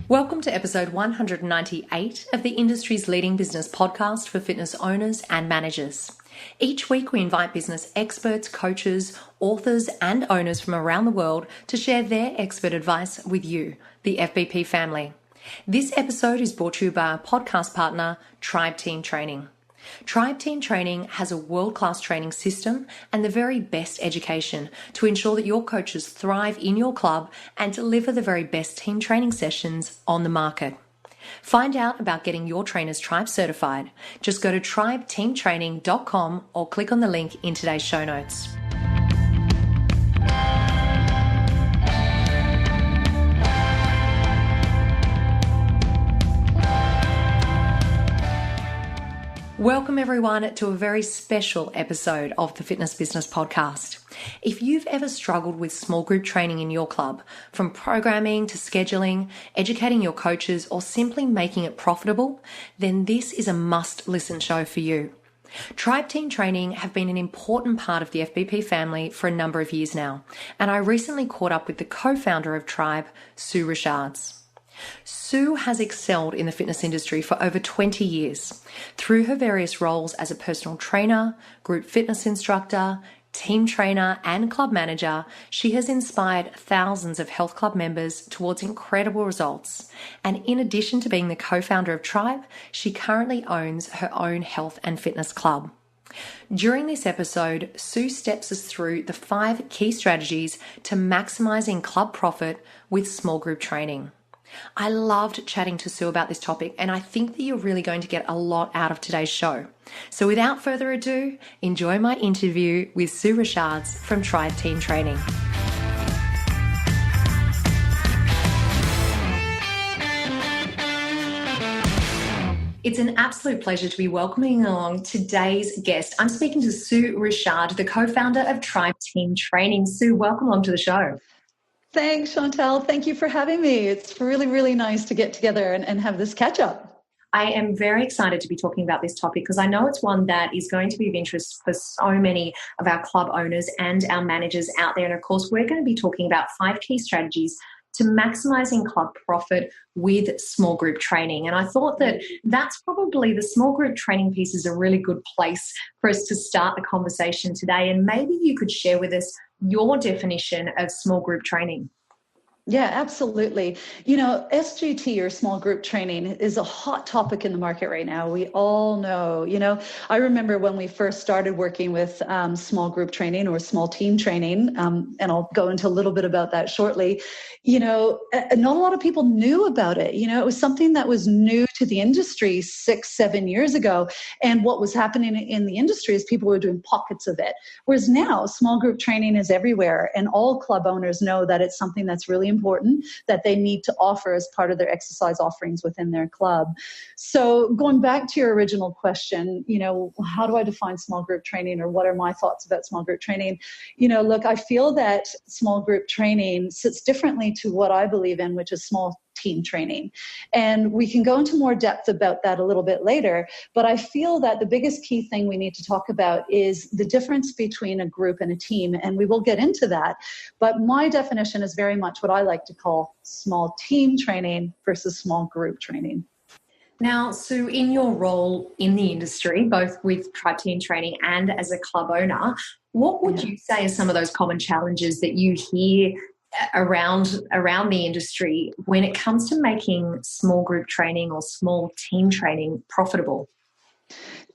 Welcome to episode 198 of the industry's leading business podcast for fitness owners and managers. Each week we invite business experts, coaches, authors and owners from around the world to share their expert advice with you, the FBP family. This episode is brought to you by our podcast partner, Tribe Team Training. Tribe Team Training has a world-class training system and the very best education to ensure that your coaches thrive in your club and deliver the very best team training sessions on the market. Find out about getting your trainers Tribe certified. Just go to tribeteamtraining.com or click on the link in today's show notes. Welcome everyone to a very special episode of the Fitness Business Podcast. If you've ever struggled with small group training in your club, from programming to scheduling, educating your coaches, or simply making it profitable, then this is a must-listen show for you. Tribe Team Training have been an important part of the FBP family for a number of years now, and I recently caught up with the co-founder of Tribe, Sue Richards. Sue has excelled in the fitness industry for over 20 years. Through her various roles as a personal trainer, group fitness instructor, team trainer, and club manager, she has inspired thousands of health club members towards incredible results. And in addition to being the co-founder of Tribe, she currently owns her own health and fitness club. During this episode, Sue steps us through the 5 key strategies to maximizing club profit with small group training. I loved chatting to Sue about this topic, and I think that you're really going to get a lot out of today's show. So without further ado, enjoy my interview with Sue Richards from Tribe Team Training. It's an absolute pleasure to be welcoming along today's guest. I'm speaking to Sue Richards, the co-founder of Tribe Team Training. Sue, welcome along to the show. Thanks, Chantal. Thank you for having me. It's really, really nice to get together and have this catch up. I am very excited to be talking about this topic because I know it's one that is going to be of interest for so many of our club owners and our managers out there. And of course, we're going to be talking about 5 key strategies to maximizing club profit with small group training. And I thought that that's probably the small group training piece is a really good place for us to start the conversation today. And maybe you could share with us your definition of small group training. Yeah, absolutely. You know, SGT or small group training is a hot topic in the market right now. We all know, I remember when we first started working with small group training or small team training, and I'll go into a little bit about that shortly, not a lot of people knew about it. It was something that was new to the industry 6-7 years ago. And what was happening in the industry is people were doing pockets of it. Whereas now small group training is everywhere, and all club owners know that it's something that's really important that they need to offer as part of their exercise offerings within their club. So going back to your original question, how do I define small group training, or what are my thoughts about small group training? Look, I feel that small group training sits differently to what I believe in, which is small team training. And we can go into more depth about that a little bit later, but I feel that the biggest key thing we need to talk about is the difference between a group and a team, and we will get into that. But my definition is very much what I like to call small team training versus small group training. Now, Sue, in your role in the industry, both with Tribe Team Training and as a club owner, what would you say are some of those common challenges that you hear around the industry when it comes to making small group training or small team training profitable?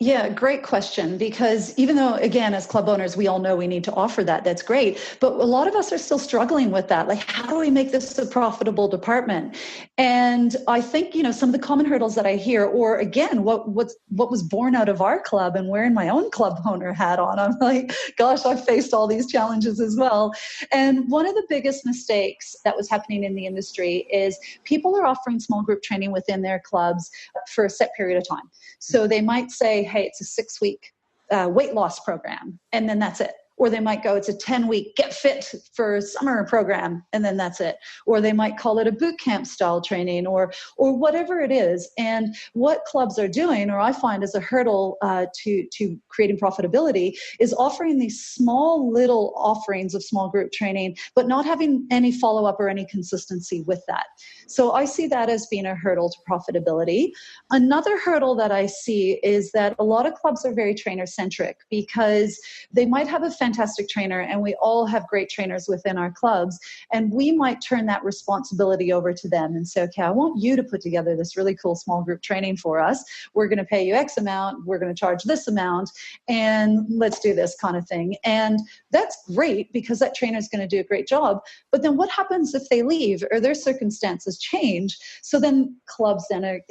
Yeah, great question. Because even though, again, as club owners, we all know we need to offer that, that's great. But a lot of us are still struggling with that. Like, how do we make this a profitable department? And I think, some of the common hurdles that I hear, or again, what was born out of our club and wearing my own club owner hat on, I'm like, gosh, I've faced all these challenges as well. And one of the biggest mistakes that was happening in the industry is people are offering small group training within their clubs for a set period of time. So they might say, hey, it's a 6-week weight loss program, and then that's it. Or they might go, it's a 10-week get fit for summer program, and then that's it. Or they might call it a boot camp style training, or whatever it is. And what clubs are doing, or I find as a hurdle to creating profitability, is offering these small little offerings of small group training, but not having any follow-up or any consistency with that. So I see that as being a hurdle to profitability. Another hurdle that I see is that a lot of clubs are very trainer-centric, because they might have a fantastic trainer, and we all have great trainers within our clubs, and we might turn that responsibility over to them and say, okay, I want you to put together this really cool small group training for us. We're going to pay you X amount, we're going to charge this amount, and let's do this kind of thing. And that's great, because that trainer is going to do a great job. But then what happens if they leave or their circumstances change? So then clubs then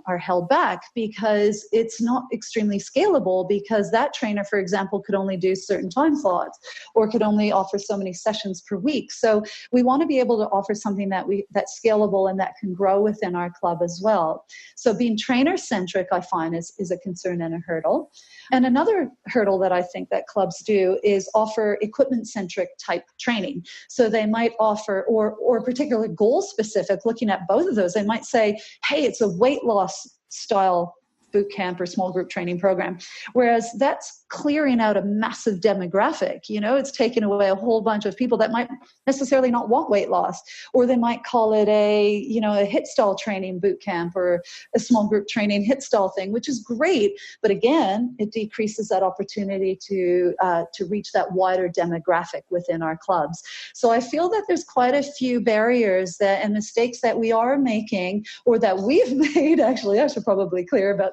are held back, because it's not extremely scalable, because that trainer, for example, could only do certain time slots or could only offer so many sessions per week. So we want to be able to offer something that's scalable and that can grow within our club as well. So being trainer-centric, I find, is a concern and a hurdle. And another hurdle that I think that clubs do is offer equipment-centric type training. So they might offer, or particularly goal-specific, looking at both of those, they might say, hey, it's a weight loss style boot camp or small group training program. Whereas that's clearing out a massive demographic. It's taking away a whole bunch of people that might necessarily not want weight loss, or they might call it a HIIT style training boot camp, or a small group training HIIT style thing, which is great. But again, it decreases that opportunity to reach that wider demographic within our clubs. So I feel that there's quite a few barriers and mistakes that we are making, or that we've made, actually, I should probably clear about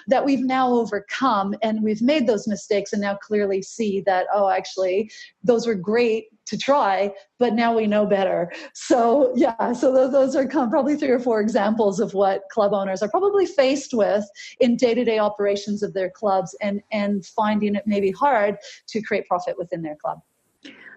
that we've now overcome, and we've made those mistakes and now clearly see that, actually, those were great to try, but now we know better. So those are probably 3 or 4 examples of what club owners are probably faced with in day-to-day operations of their clubs, and finding it maybe hard to create profit within their club.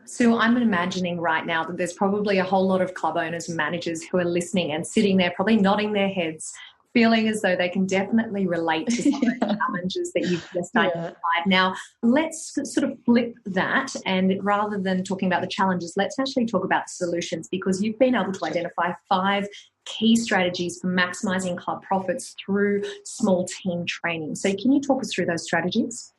So I'm imagining right now that there's probably a whole lot of club owners and managers who are listening and sitting there probably nodding their heads, feeling as though they can definitely relate to some of the challenges that you've just identified. Now, let's sort of flip that, and rather than talking about the challenges, let's actually talk about solutions, because you've been able to identify 5 key strategies for maximizing club profits through small team training. So can you talk us through those strategies?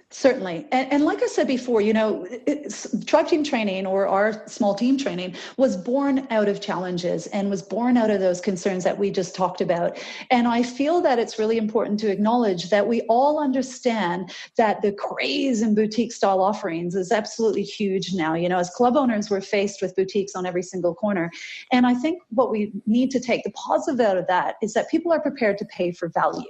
Certainly. And like I said before, tribe team training, or our small team training, was born out of challenges and was born out of those concerns that we just talked about. And I feel that it's really important to acknowledge that we all understand that the craze in boutique style offerings is absolutely huge now. As club owners, we're faced with boutiques on every single corner. And I think what we need to take the positive out of that is that people are prepared to pay for value.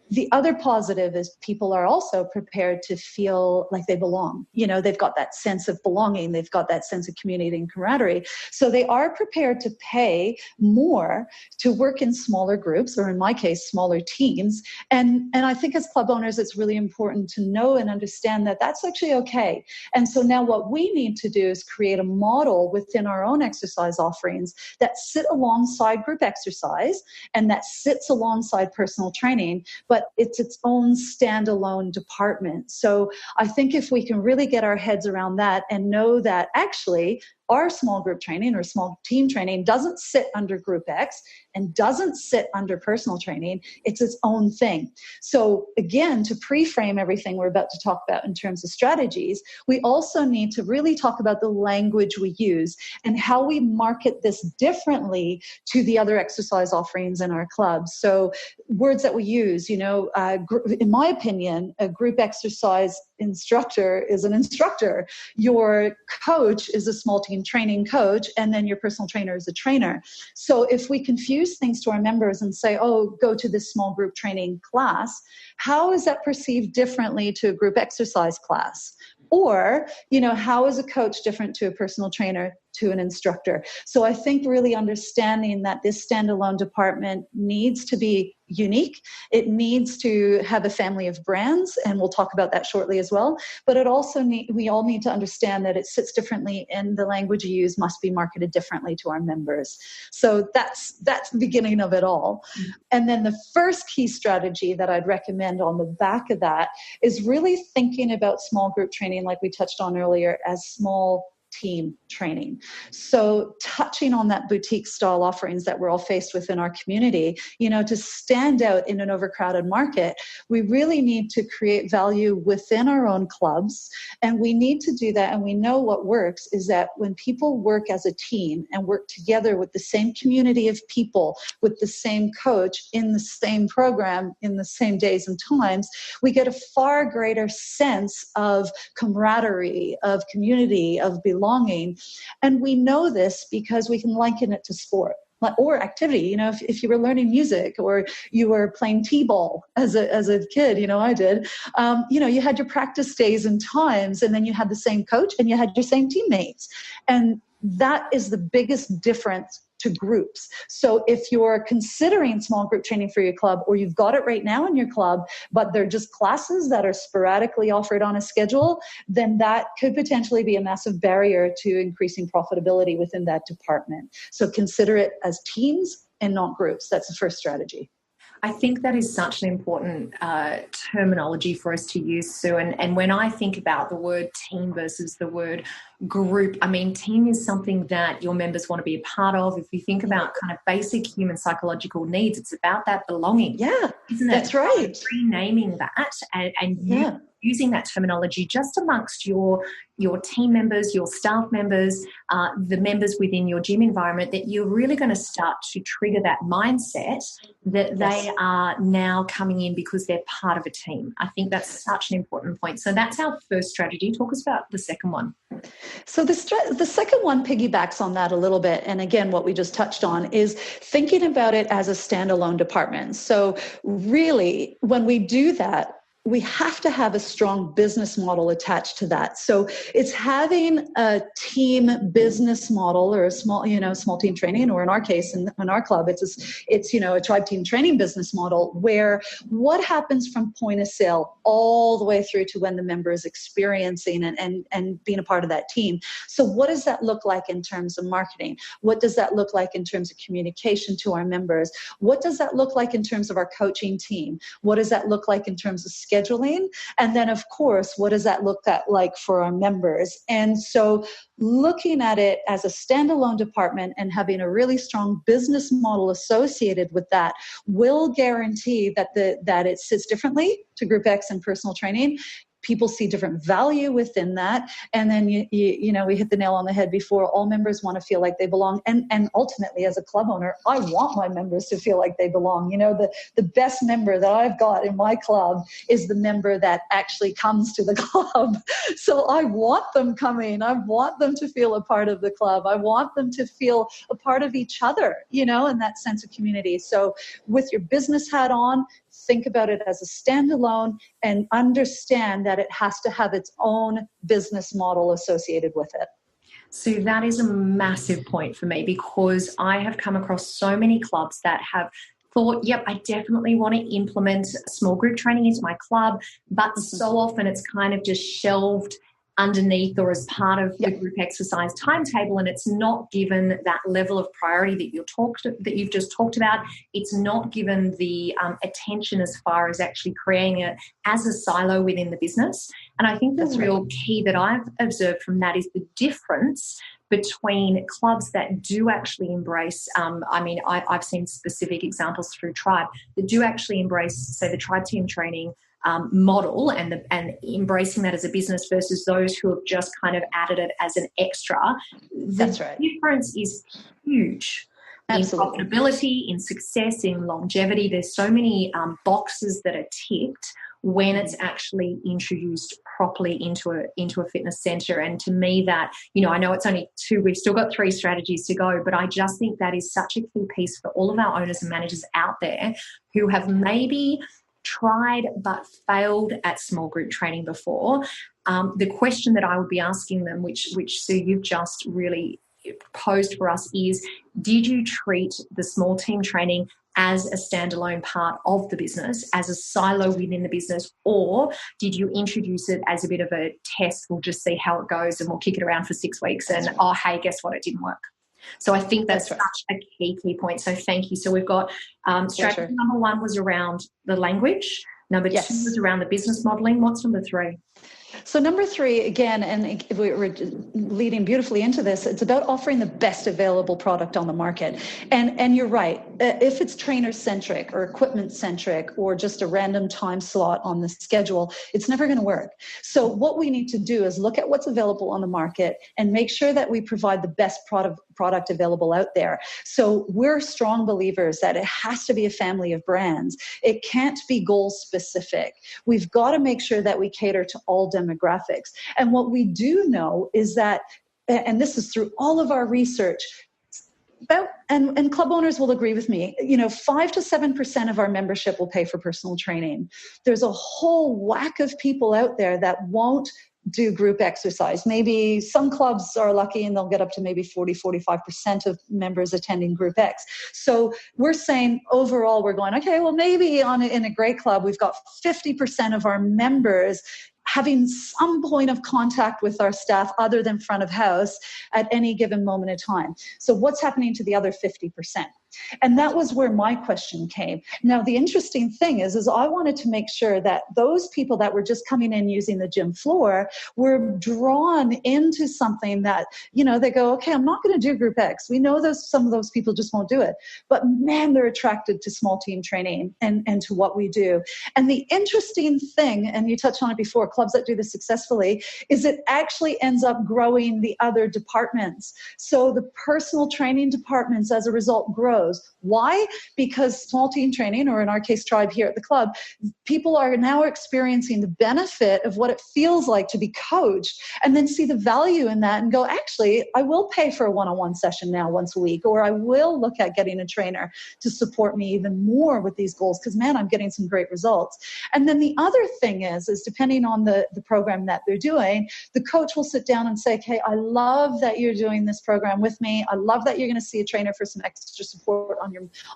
The other positive is people are also prepared to feel like they belong. They've got that sense of belonging. They've got that sense of community and camaraderie. So they are prepared to pay more to work in smaller groups, or in my case, smaller teams. And I think as club owners, it's really important to know and understand that that's actually okay. And so now what we need to do is create a model within our own exercise offerings that sit alongside group exercise, and that sits alongside personal training, but it's its own standalone department. So I think if we can really get our heads around that and know that actually our small group training or small team training doesn't sit under Group X and doesn't sit under personal training. It's its own thing. So again, to pre-frame everything we're about to talk about in terms of strategies, we also need to really talk about the language we use and how we market this differently to the other exercise offerings in our clubs. So words that we use, in my opinion, a group exercise instructor is an instructor. Your coach is a small team training coach, and then your personal trainer is a trainer. So if we confuse things to our members and say, go to this small group training class, how is that perceived differently to a group exercise class? Or, how is a coach different to a personal trainer, to an instructor? So I think really understanding that this standalone department needs to be unique. It needs to have a family of brands, and we'll talk about that shortly as well. But it also we all need to understand that it sits differently, and the language you use must be marketed differently to our members. So that's the beginning of it all. And then the first key strategy that I'd recommend on the back of that is really thinking about small group training, like we touched on earlier, as small team training. So touching on that boutique style offerings that we're all faced with in our community, to stand out in an overcrowded market, we really need to create value within our own clubs. And we need to do that. And we know what works is that when people work as a team and work together with the same community of people, with the same coach, in the same program, in the same days and times, we get a far greater sense of camaraderie, of community, of belonging. And we know this because we can liken it to sport or activity. If you were learning music or you were playing t-ball as a kid, I did, you had your practice days and times, and then you had the same coach and you had your same teammates. And that is the biggest difference to groups. So if you're considering small group training for your club, or you've got it right now in your club, but they're just classes that are sporadically offered on a schedule, then that could potentially be a massive barrier to increasing profitability within that department. So consider it as teams and not groups. That's the first strategy. I think that is such an important terminology for us to use, Sue. And when I think about the word team versus the word group, I mean, team is something that your members want to be a part of. If you think about kind of basic human psychological needs, it's about that belonging. Yeah, isn't it? That's right. Renaming that and using that terminology just amongst your team members, your staff members, the members within your gym environment, that you're really going to start to trigger that mindset that they are now coming in because they're part of a team. I think that's such an important point. So that's our first strategy. Talk us about the second one. So the second one piggybacks on that a little bit. And again, what we just touched on is thinking about it as a standalone department. So really, when we do that, we have to have a strong business model attached to that. So it's having a team business model, or a small team training, or in our case, in our club, it's a tribe team training business model, where what happens from point of sale all the way through to when the member is experiencing and being a part of that team. So what does that look like in terms of marketing? What does that look like in terms of communication to our members? What does that look like in terms of our coaching team? What does that look like in terms of scheduling? And then, of course, what does that look like for our members? And so looking at it as a standalone department and having a really strong business model associated with that will guarantee that it sits differently to Group X and personal training. People see different value within that. And then, we hit the nail on the head before. All members want to feel like they belong. And ultimately, as a club owner, I want my members to feel like they belong. The best member that I've got in my club is the member that actually comes to the club. So I want them coming. I want them to feel a part of the club. I want them to feel a part of each other, and that sense of community. So with your business hat on, think about it as a standalone and understand that it has to have its own business model associated with it. So that is a massive point for me, because I have come across so many clubs that have thought, yep, I definitely want to implement small group training into my club, but so often it's kind of just shelved underneath or as part of the group exercise timetable, and it's not given that level of priority that you've just talked about. It's not given the attention as far as actually creating it as a silo within the business. And I think the real key that I've observed from that is the difference between clubs that do actually embrace, I've seen specific examples through Tribe that do actually embrace, say, the Tribe team training model and embracing that as a business, versus those who have just kind of added it as an extra. That's right. The difference is huge. Absolutely. In profitability, in success, in longevity. There's so many boxes that are ticked when it's actually introduced properly into a fitness center. And to me, that, I know it's only 2, we've still got 3 strategies to go, but I just think that is such a key piece for all of our owners and managers out there who have maybe tried but failed at small group training before. The question that I would be asking them, which Sue, you've just really posed for us, is, did you treat the small team training as a standalone part of the business, as a silo within the business, or did you introduce it as a bit of a test? We'll just see how it goes and we'll kick it around for 6 weeks and, oh, hey, guess what? It didn't work. So I think that's such a key point. So thank you. So we've got strategy number 1 was around the language. Number 2 was around the business modeling. What's number 3? So number 3, again, and we're leading beautifully into this, it's about offering the best available product on the market. And you're right. If it's trainer-centric or equipment-centric or just a random time slot on the schedule, it's never going to work. So what we need to do is look at what's available on the market and make sure that we provide the best product available out there. So we're strong believers that it has to be a family of brands. It can't be goal-specific. We've got to make sure that we cater to all demographics. And what we do know is that, and this is through all of our research, and club owners will agree with me, 5 to 7% of our membership will pay for personal training. There's a whole whack of people out there that won't do group exercise. Maybe some clubs are lucky and they'll get up to maybe 40-45% of members attending group X. So we're saying overall, we're going, okay, well, maybe in a great club, we've got 50% of our members having some point of contact with our staff other than front of house at any given moment in time. So what's happening to the other 50%? And that was where my question came. Now, the interesting thing is I wanted to make sure that those people that were just coming in using the gym floor were drawn into something that, they go, okay, I'm not going to do group X. We know some of those people just won't do it. But man, they're attracted to small team training and to what we do. And the interesting thing, and you touched on it before, clubs that do this successfully, is it actually ends up growing the other departments. So the personal training departments as a result grow. Why? Because small team training, or in our case, Tribe here at the club, people are now experiencing the benefit of what it feels like to be coached and then see the value in that and go, actually, I will pay for a one-on-one session now once a week, or I will look at getting a trainer to support me even more with these goals because, man, I'm getting some great results. And then the other thing is depending on the program that they're doing, the coach will sit down and say, okay, I love that you're doing this program with me. I love that you're going to see a trainer for some extra support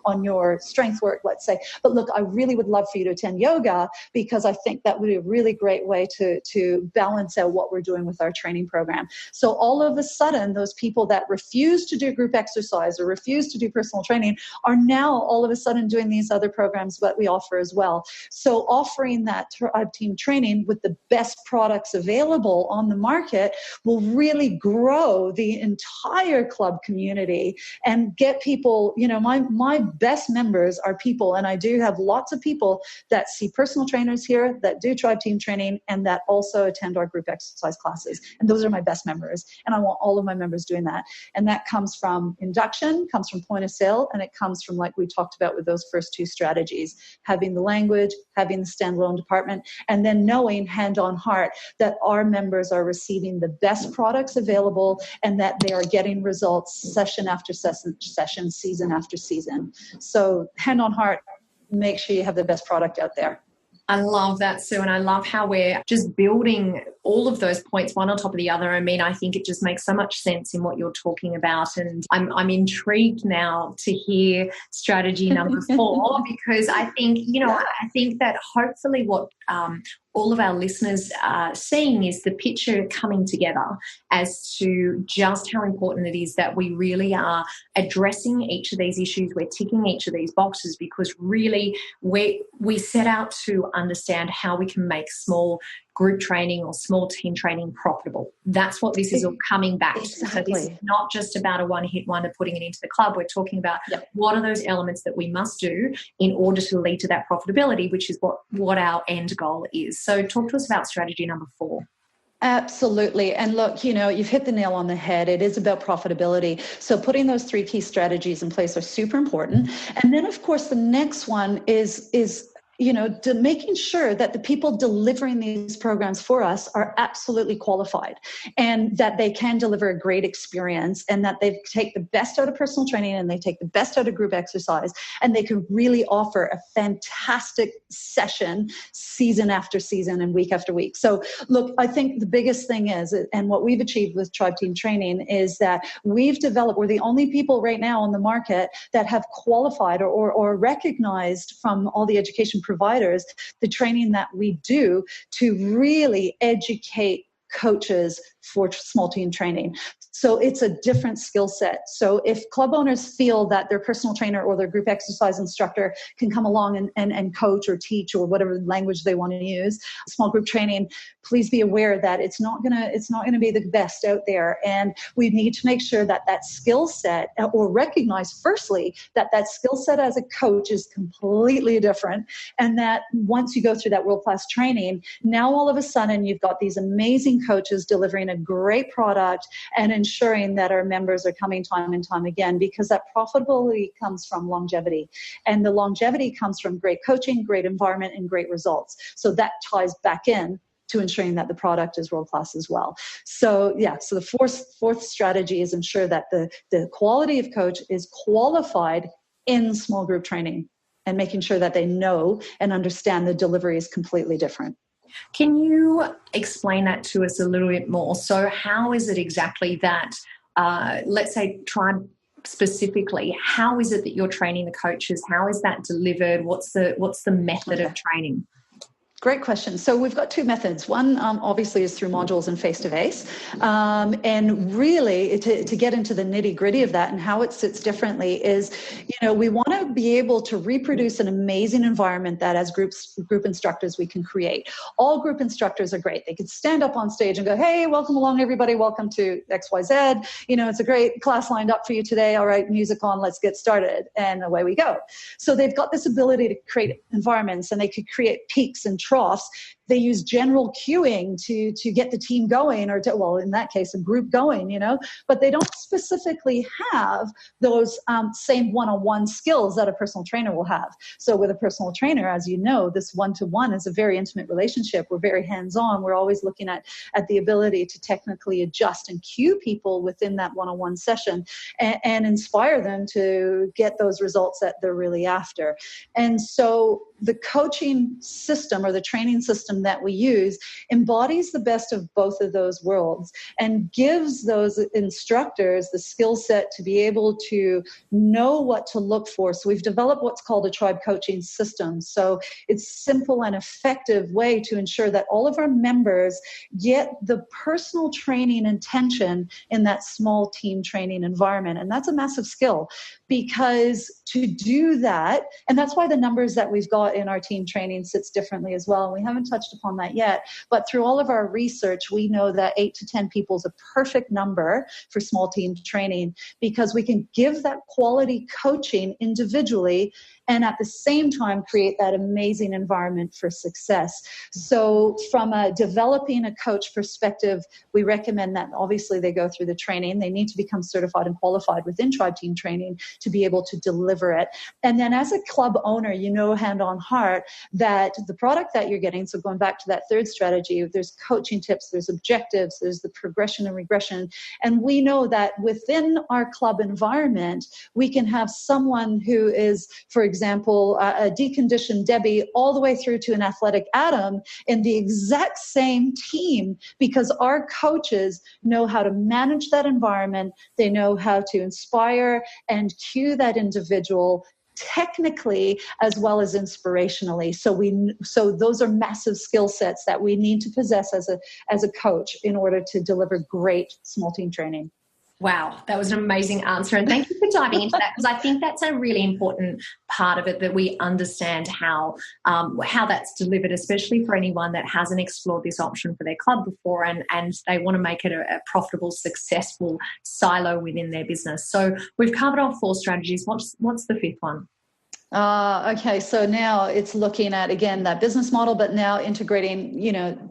on your strength work, let's say. But look, I really would love for you to attend yoga because I think that would be a really great way to balance out what we're doing with our training program. So all of a sudden, those people that refuse to do group exercise or refuse to do personal training are now all of a sudden doing these other programs that we offer as well. So offering that Tribe team training with the best products available on the market will really grow the entire club community and get people, my best members are people, and I do have lots of people that see personal trainers here that do Tribe team training and that also attend our group exercise classes. And those are my best members. And I want all of my members doing that. And that comes from induction, comes from point of sale, and it comes from, like we talked about with those first 2 strategies, having the language, having the standalone department, and then knowing hand on heart that our members are receiving the best products available and that they are getting results session after session, season after season. So hand on heart, make sure you have the best product out there. I love that, Sue, and I love how we're just building all of those points one on top of the other. I mean, I think it just makes so much sense in what you're talking about, and I'm intrigued now to hear strategy number 4 because I think, I think that hopefully what all of our listeners are seeing is the picture coming together as to just how important it is that we really are addressing each of these issues. We're ticking each of these boxes because really we set out to understand how we can make small group training or small team training profitable. That's what this is all coming back to. So this is not just about a one-hit wonder putting it into the club. We're talking about what are those elements that we must do in order to lead to that profitability, which is what our end goal is. So talk to us about strategy number 4. Absolutely. And look, you've hit the nail on the head. It is about profitability. So putting those 3 key strategies in place are super important. And then, of course, the next one is to making sure that the people delivering these programs for us are absolutely qualified and that they can deliver a great experience and that they take the best out of personal training and they take the best out of group exercise and they can really offer a fantastic session season after season and week after week. So look, I think the biggest thing is, and what we've achieved with Tribe Team Training is that we're the only people right now on the market that have qualified or recognized from all the education providers the training that we do to really educate coaches for small team training. So it's a different skill set. So if club owners feel that their personal trainer or their group exercise instructor can come along and coach or teach or whatever language they want to use, small group training, please be aware that it's not gonna be the best out there. And we need to make sure that that skill set, or recognize firstly that that skill set as a coach is completely different. And that once you go through that world-class training, now all of a sudden you've got these amazing coaches delivering a great product and ensuring that our members are coming time and time again, because that profitability comes from longevity. And the longevity comes from great coaching, great environment, and great results. So that ties back in to ensuring that the product is world-class as well. So so the fourth strategy is ensure that the quality of coach is qualified in small group training and making sure that they know and understand the delivery is completely different. Can you explain that to us a little bit more? So how is it exactly that, let's say Tribe specifically, how is it that you're training the coaches? How is that delivered? What's the method of training? Great question. So we've got two methods. One, obviously, is through modules and face-to-face. And really, to get into the nitty-gritty of that and how it sits differently is, we want to be able to reproduce an amazing environment that as group instructors we can create. All group instructors are great. They can stand up on stage and go, hey, welcome along, everybody. Welcome to XYZ. It's a great class lined up for you today. All right, music on, let's get started. And away we go. So they've got this ability to create environments, and they could create peaks and troughs. They use general cueing to get the team going, or in that case, a group going, but they don't specifically have those same one-on-one skills that a personal trainer will have. So with a personal trainer, as you know, this one-to-one is a very intimate relationship. We're very hands-on. We're always looking at the ability to technically adjust and cue people within that one-on-one session and inspire them to get those results that they're really after. And so the coaching system or the training system that we use embodies the best of both of those worlds and gives those instructors the skill set to be able to know what to look for. So we've developed what's called a tribe coaching system. So it's a simple and effective way to ensure that all of our members get the personal training intention in that small team training environment. And that's a massive skill, because to do that, and that's why the numbers that we've got in our team training sits differently as well. And we haven't touched upon that yet, but through all of our research, we know that 8 to 10 people is a perfect number for small team training, because we can give that quality coaching individually and at the same time create that amazing environment for success. So from a developing a coach perspective, we recommend that obviously they go through the training. They need to become certified and qualified within Tribe Team Training to be able to deliver it. And then as a club owner, hand on heart that the product that you're getting, so going back to that third strategy, there's coaching tips, there's objectives, there's the progression and regression. And we know that within our club environment, we can have someone who is, for example, a deconditioned Debbie all the way through to an athletic Adam in the exact same team, because our coaches know how to manage that environment. They know how to inspire and cue that individual technically as well as inspirationally. So those are massive skill sets that we need to possess as a coach in order to deliver great small team training. Wow, that was an amazing answer. And thank you for diving into that, because I think that's a really important part of it, that we understand how that's delivered, especially for anyone that hasn't explored this option for their club before and they want to make it a profitable, successful silo within their business. So we've covered off 4 strategies. What's the 5th one? Okay. So now it's looking at, again, that business model, but now integrating,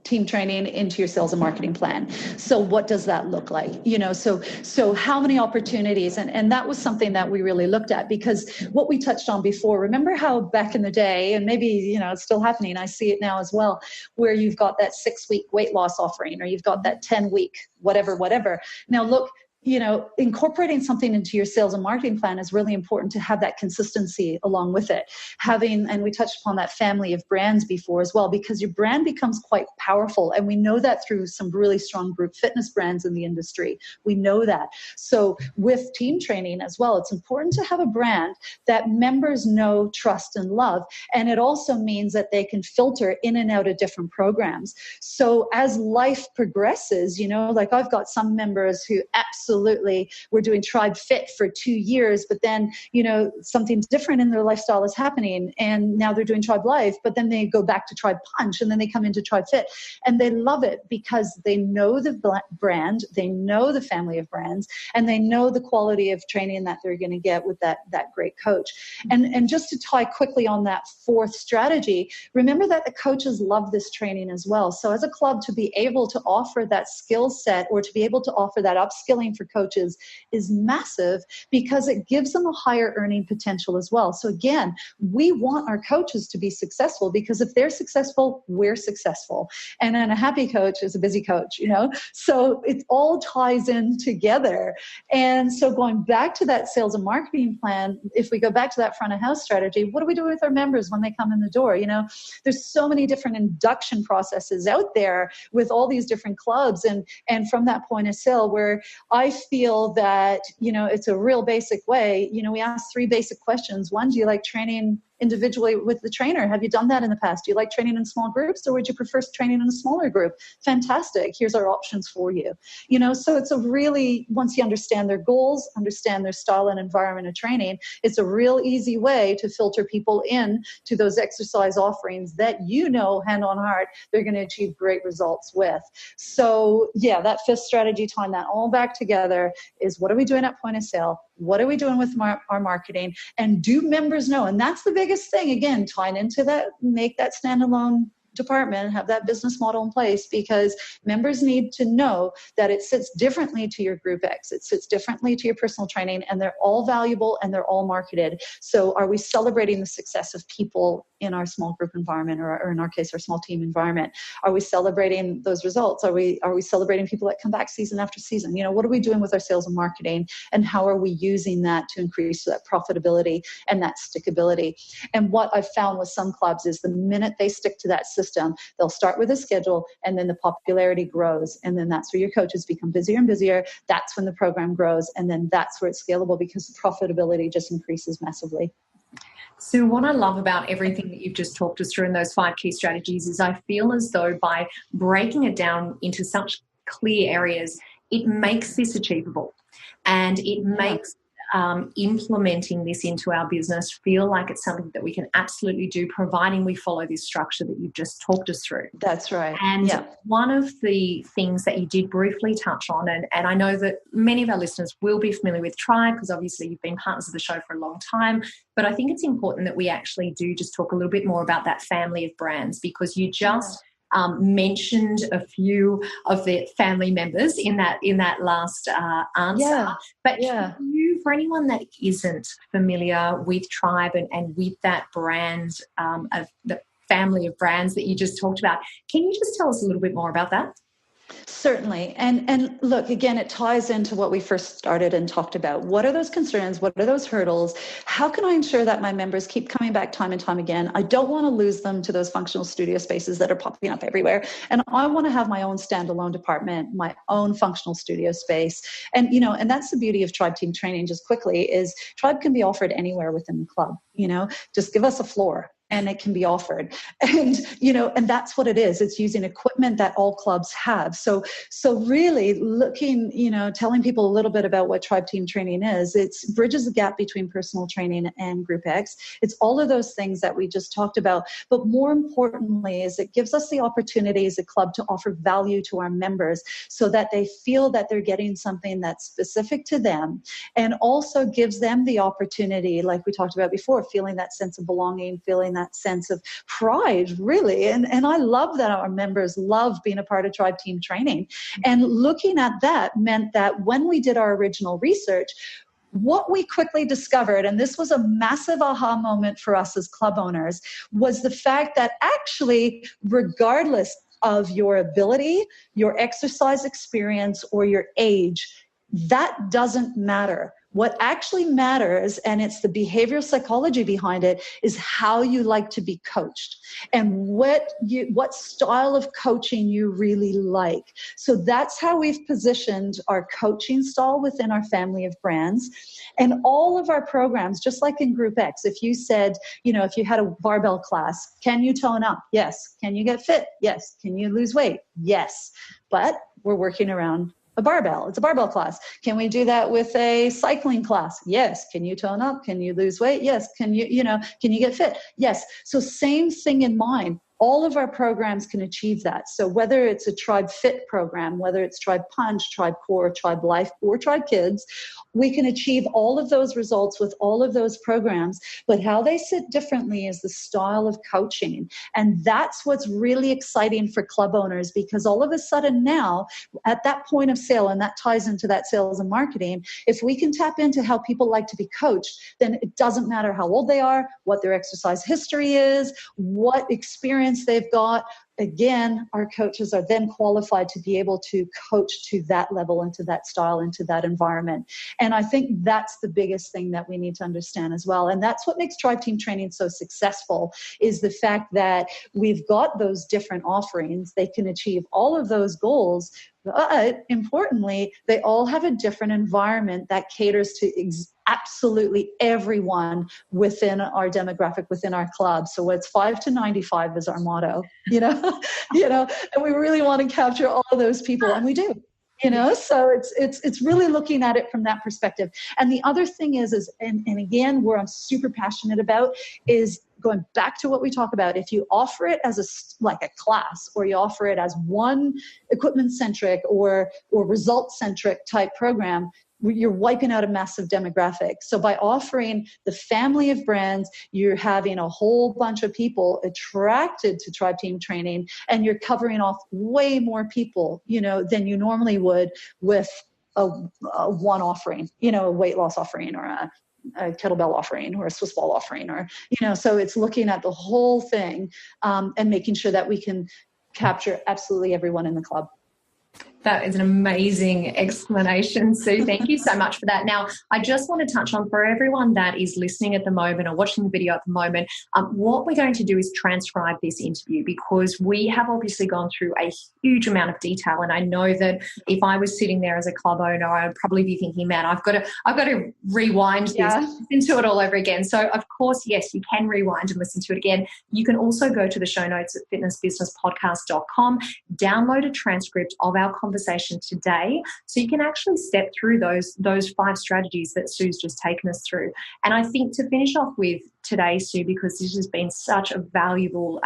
team training into your sales and marketing plan. So what does that look like? So how many opportunities? And that was something that we really looked at, because what we touched on before, remember how back in the day, and maybe, it's still happening, I see it now as well, where you've got that 6-week weight loss offering, or you've got that 10-week, whatever. Now look, incorporating something into your sales and marketing plan is really important to have that consistency along with it. And we touched upon that family of brands before as well, because your brand becomes quite powerful. And we know that through some really strong group fitness brands in the industry. We know that. So with team training as well, it's important to have a brand that members know, trust, and love. And it also means that they can filter in and out of different programs. So as life progresses, like I've got some members who absolutely were doing Tribe Fit for 2 years, but then, something different in their lifestyle is happening. And now they're doing Tribe Life, but then they go back to Tribe Punch, and then they come into Tribe Fit, and they love it because they know the brand, they know the family of brands, and they know the quality of training that they're going to get with that great coach. And just to tie quickly on that fourth strategy, remember that the coaches love this training as well. So as a club, to be able to offer that skill set, or to be able to offer that upskilling for coaches, is massive, because it gives them a higher earning potential as well. So again, we want our coaches to be successful, because if they're successful, we're successful. And then a happy coach is a busy coach, so it all ties in together. And so going back to that sales and marketing plan, if we go back to that front of house strategy, what do we do with our members when they come in the door? There's so many different induction processes out there with all these different clubs. And from that point of sale, where I feel that, it's a real basic way, we ask 3 basic questions. One, do you like training individually with the trainer? Have you done that in the past? Do you like training in small groups, or would you prefer training in a smaller group? Fantastic. Here's our options for you. So it's a really, once you understand their goals, understand their style and environment of training, it's a real easy way to filter people in to those exercise offerings that, hand on heart, they're going to achieve great results with. So yeah, that 5th strategy, tying that all back together, is what are we doing at point of sale? What are we doing with our marketing? And do members know? And that's the biggest thing, again, tying into that, make that standalone department, have that business model in place, because members need to know that it sits differently to your group X, it sits differently to your personal training, and they're all valuable and they're all marketed. So are we celebrating the success of people in our small group environment, or in our case, our small team environment? Are we celebrating those results? Are we celebrating people that come back season after season? What are we doing with our sales and marketing, and how are we using that to increase that profitability and that stickability? And what I've found with some clubs is the minute they stick to that system, they'll start with a schedule, and then the popularity grows, and then that's where your coaches become busier and busier. That's when the program grows, and then that's where it's scalable, because the profitability just increases massively. So what I love about everything that you've just talked us through in those 5 key strategies is I feel as though by breaking it down into such clear areas, it makes this achievable, and it makes implementing this into our business feel like it's something that we can absolutely do, providing we follow this structure that you've just talked us through. That's right. And one of the things that you did briefly touch on, and I know that many of our listeners will be familiar with Tribe, because obviously you've been partners of the show for a long time, but I think it's important that we actually do just talk a little bit more about that family of brands, because you just mentioned a few of the family members in that last answer. But can you, for anyone that isn't familiar with Tribe and with that brand, of the family of brands that you just talked about, can you just tell us a little bit more about that? Certainly. And look, again, it ties into what we first started and talked about. What are those concerns? What are those hurdles? How can I ensure that my members keep coming back time and time again? I don't want to lose them to those functional studio spaces that are popping up everywhere. And I want to have my own standalone department, my own functional studio space. And, and that's the beauty of Tribe Team Training, just quickly, is Tribe can be offered anywhere within the club. Just give us a floor. and it can be offered. And, and that's what it is. It's using equipment that all clubs have. So really looking, telling people a little bit about what Tribe Team Training is. It's bridges the gap between personal training and Group X. It's all of those things that we just talked about. But more importantly is it gives us the opportunity as a club to offer value to our members so that they feel that they're getting something that's specific to them, and also gives them the opportunity, like we talked about before, feeling that sense of belonging, feeling that sense of pride, really. And I love that our members love being a part of Tribe Team Training. And looking at that meant that when we did our original research, what we quickly discovered, and this was a massive aha moment for us as club owners, was the fact that actually, regardless of your ability, your exercise experience, or your age, that doesn't matter. What actually matters, and it's the behavioral psychology behind it, is how you like to be coached and what style of coaching you really like. So that's how we've positioned our coaching style within our family of brands. And all of our programs, just like in Group X, if you said, if you had a barbell class, can you tone up? Yes. Can you get fit? Yes. Can you lose weight? Yes. But we're working around a barbell. It's a barbell class. Can we do that with a cycling class? Yes. Can you tone up? Can you lose weight? Yes. Can you get fit? Yes. So same thing in mind. All of our programs can achieve that. So whether it's a Tribe Fit program, whether it's Tribe Punch, Tribe Core, Tribe Life, or Tribe Kids, we can achieve all of those results with all of those programs. But how they sit differently is the style of coaching. And that's what's really exciting for club owners, because all of a sudden now, at that point of sale, and that ties into that sales and marketing, if we can tap into how people like to be coached, then it doesn't matter how old they are, what their exercise history is, what experience they've got. Again, our coaches are then qualified to be able to coach to that level, into that style, into that environment. And I think that's the biggest thing that we need to understand as well. And that's what makes Tribe Team Training so successful, is the fact that we've got those different offerings. They can achieve all of those goals, but importantly, they all have a different environment that caters to absolutely everyone within our demographic, within our club. So it's 5 to 95 is our motto, and we really want to capture all of those people, and we do. So it's really looking at it from that perspective. And the other thing is and again, where I'm super passionate about is going back to what we talk about. If you offer it as a class, or you offer it as one equipment centric or result centric type program, you're wiping out a massive demographic. So by offering the family of brands, you're having a whole bunch of people attracted to Tribe Team Training, and you're covering off way more people, than you normally would with a one offering, a weight loss offering, or a kettlebell offering, or a Swiss ball offering, or, so it's looking at the whole thing, and making sure that we can capture absolutely everyone in the club. That is an amazing explanation, Sue. Thank you so much for that. Now, I just want to touch on, for everyone that is listening at the moment or watching the video at the moment, what we're going to do is transcribe this interview, because we have obviously gone through a huge amount of detail. And I know that if I was sitting there as a club owner, I'd probably be thinking, man, I've got to rewind this, listen to it all over again. So, of course, yes, you can rewind and listen to it again. You can also go to the show notes at fitnessbusinesspodcast.com, download a transcript of our conversation today, so you can actually step through those 5 strategies that Sue's just taken us through. And I think to finish off with today, Sue, because this has been such a valuable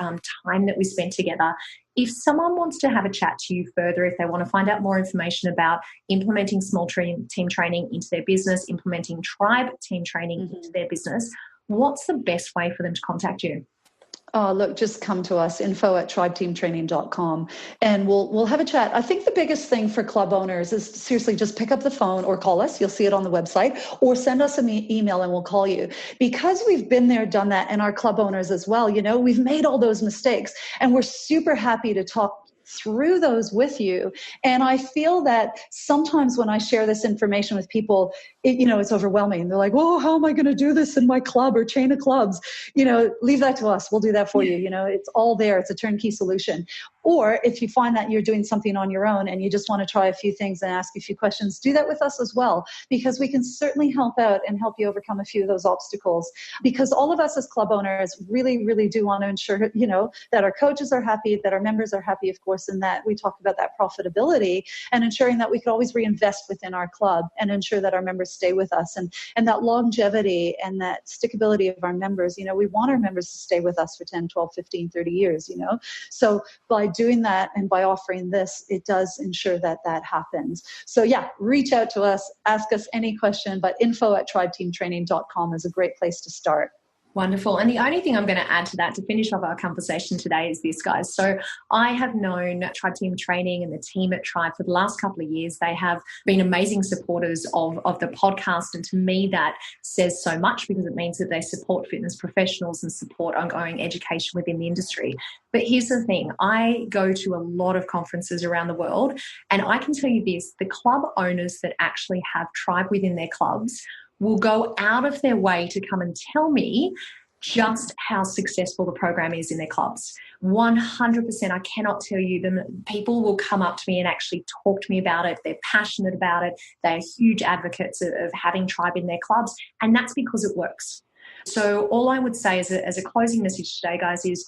time that we spent together, if someone wants to have a chat to you further, if they want to find out more information about implementing small team training into their business, implementing Tribe Team Training into their business, what's the best way for them to contact you? Oh, look, just come to us, info@tribeteamtraining.com, and we'll have a chat. I think the biggest thing for club owners is seriously just pick up the phone or call us. You'll see it on the website, or send us an email and we'll call you. Because we've been there, done that, and our club owners as well, we've made all those mistakes, and we're super happy to talk through those with you. And I feel that sometimes when I share this information with people, it's overwhelming. They're like, "Oh, how am I going to do this in my club or chain of clubs?" Leave that to us. We'll do that for you. It's all there. It's a turnkey solution. Or if you find that you're doing something on your own and you just want to try a few things and ask a few questions, do that with us as well, because we can certainly help out and help you overcome a few of those obstacles. Because all of us as club owners really, really do want to ensure, that our coaches are happy, that our members are happy, of course, and that we talk about that profitability and ensuring that we could always reinvest within our club and ensure that our members stay with us, and that longevity and that stickability of our members. We want our members to stay with us for 10, 12, 15, 30 years, So by doing that and by offering this, it does ensure that that happens. So yeah, reach out to us, ask us any question, but info@tribeteamtraining.com is a great place to start. Wonderful. And the only thing I'm going to add to that to finish off our conversation today is this, guys. So I have known Tribe Team Training and the team at Tribe for the last couple of years. They have been amazing supporters of the podcast. And to me, that says so much, because it means that they support fitness professionals and support ongoing education within the industry. But here's the thing. I go to a lot of conferences around the world, and I can tell you this, the club owners that actually have Tribe within their clubs will go out of their way to come and tell me just how successful the program is in their clubs. 100%. I cannot tell you them. People will come up to me and actually talk to me about it. They're passionate about it. They're huge advocates of having Tribe in their clubs. And that's because it works. So all I would say as a closing message today, guys, is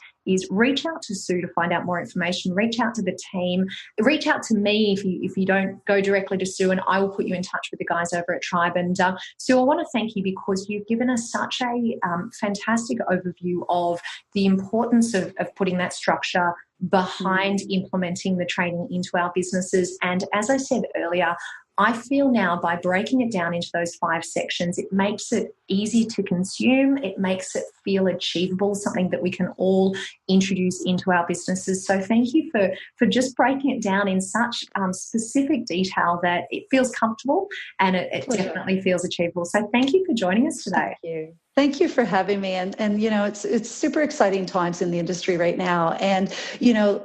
reach out to Sue to find out more information. Reach out to the team. Reach out to me if you don't go directly to Sue, and I will put you in touch with the guys over at Tribe. And Sue, I want to thank you because you've given us such a fantastic overview of the importance of putting that structure behind implementing the training into our businesses. And as I said earlier, I feel now by breaking it down into those 5 sections, it makes it easy to consume. It makes it feel achievable, something that we can all introduce into our businesses. So thank you for just breaking it down in such specific detail that it feels comfortable and it definitely feels achievable. So thank you for joining us today. Thank you. Thank you for having me. And it's super exciting times in the industry right now. And,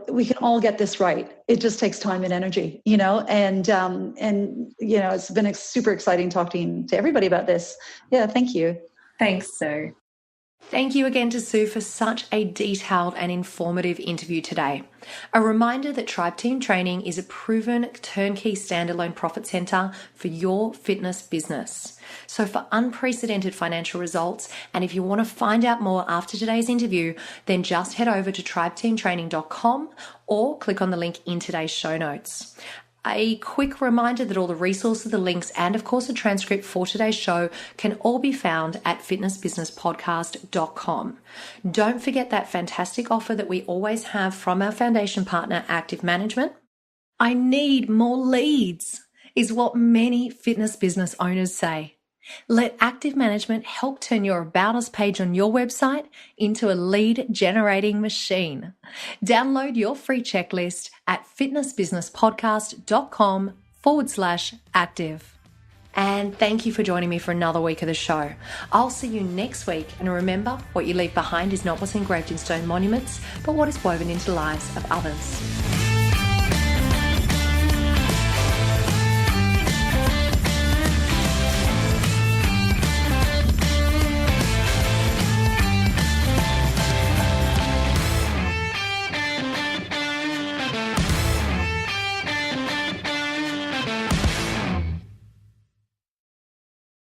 we can all get this right. It just takes time and energy, and it's been super exciting talking to everybody about this. Yeah. Thank you. Thanks, Sue. Thank you again to Sue for such a detailed and informative interview today. A reminder that Tribe Team Training is a proven turnkey standalone profit center for your fitness business. So for unprecedented financial results, and if you want to find out more after today's interview, then just head over to tribeteamtraining.com or click on the link in today's show notes. A quick reminder that all the resources, the links, and of course a transcript for today's show can all be found at fitnessbusinesspodcast.com. Don't forget that fantastic offer that we always have from our foundation partner, Active Management. I need more leads, is what many fitness business owners say. Let Active Management help turn your About Us page on your website into a lead generating machine. Download your free checklist at fitnessbusinesspodcast.com/active. And thank you for joining me for another week of the show. I'll see you next week. And remember, what you leave behind is not what's engraved in stone monuments, but what is woven into the lives of others.